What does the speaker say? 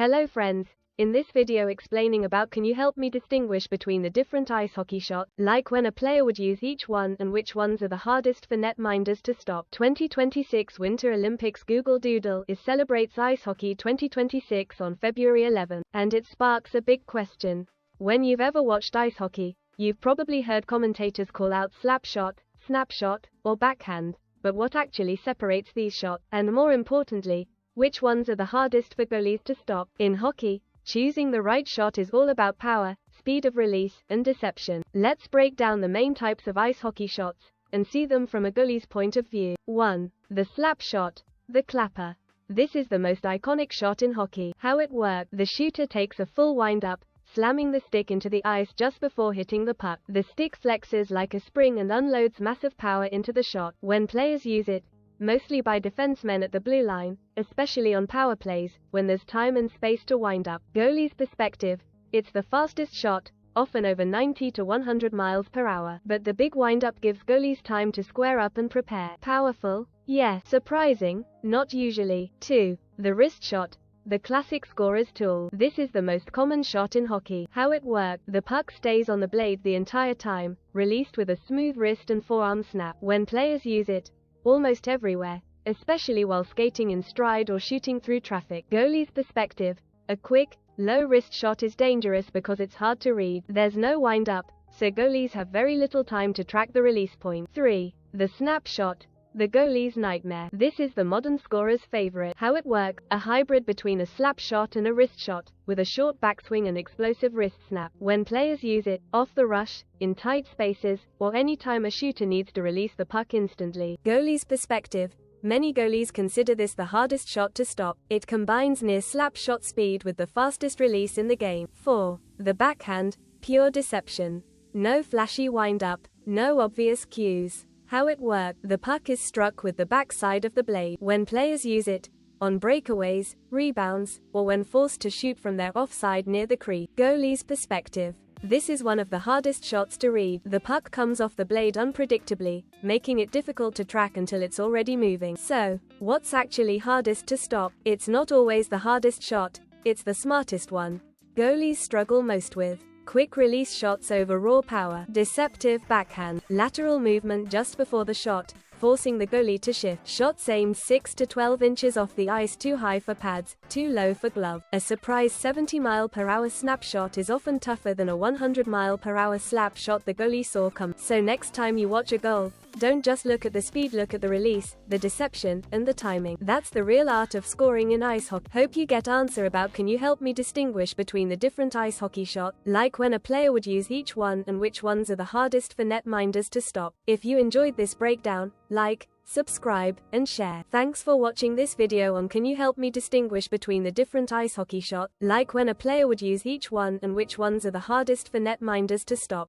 Hello friends, in this video explaining about can you help me distinguish between the different ice hockey shots, like when a player would use each one and which ones are the hardest for netminders to stop. 2026 Winter Olympics Google Doodle celebrates ice hockey 2026 on February 11, and it sparks a big question. When you've ever watched ice hockey, you've probably heard commentators call out slapshot, snapshot, or backhand, but what actually separates these shots, and more importantly, which ones are the hardest for goalies to stop? In hockey, choosing the right shot is all about power, speed of release, and deception. Let's break down the main types of ice hockey shots and see them from a goalie's point of view. 1. The slap shot, the clapper. This is the most iconic shot in hockey. How it works: the shooter takes a full wind-up, slamming the stick into the ice just before hitting the puck. The stick flexes like a spring and unloads massive power into the shot. When players use it, mostly by defensemen at the blue line, especially on power plays, when there's time and space to wind up. Goalie's perspective, it's the fastest shot, often over 90 to 100 miles per hour. But the big wind-up gives goalies time to square up and prepare. Powerful? Yes. Surprising? Not usually. 2. The wrist shot, the classic scorer's tool. This is the most common shot in hockey. How it works: the puck stays on the blade the entire time, released with a smooth wrist and forearm snap. When players use it, almost everywhere, especially while skating in stride or shooting through traffic. Goalie's perspective, a quick, low wrist shot is dangerous because it's hard to read. There's no wind-up, so goalies have very little time to track the release point. 3. The snap shot, the goalie's nightmare. This is the modern scorer's favorite. How it works: a hybrid between a slap shot and a wrist shot, with a short backswing and explosive wrist snap. When players use it, off the rush, in tight spaces, or any time a shooter needs to release the puck instantly. Goalie's perspective, many goalies consider this the hardest shot to stop. It combines near slap shot speed with the fastest release in the game. 4. The backhand, pure deception. No flashy wind-up, no obvious cues. How it works: the puck is struck with the backside of the blade. When players use it, on breakaways, rebounds, or when forced to shoot from their offside near the crease. Goalie's perspective, this is one of the hardest shots to read. The puck comes off the blade unpredictably, making it difficult to track until it's already moving. So, what's actually hardest to stop? It's not always the hardest shot, it's the smartest one. Goalies struggle most with quick release shots over raw power, deceptive backhand, lateral movement just before the shot, forcing the goalie to shift. Shots aimed 6 to 12 inches off the ice, too high for pads, too low for glove. A surprise 70-mile-per-hour snapshot is often tougher than a 100-mile-per-hour slap shot the goalie saw come. So next time you watch a goal, don't just look at the speed, look at the release, the deception, and the timing. That's the real art of scoring in ice hockey. Hope you get answer about can you help me distinguish between the different ice hockey shots, like when a player would use each one and which ones are the hardest for netminders to stop. If you enjoyed this breakdown, like, subscribe, and share. Thanks for watching this video on can you help me distinguish between the different ice hockey shots, like when a player would use each one and which ones are the hardest for netminders to stop.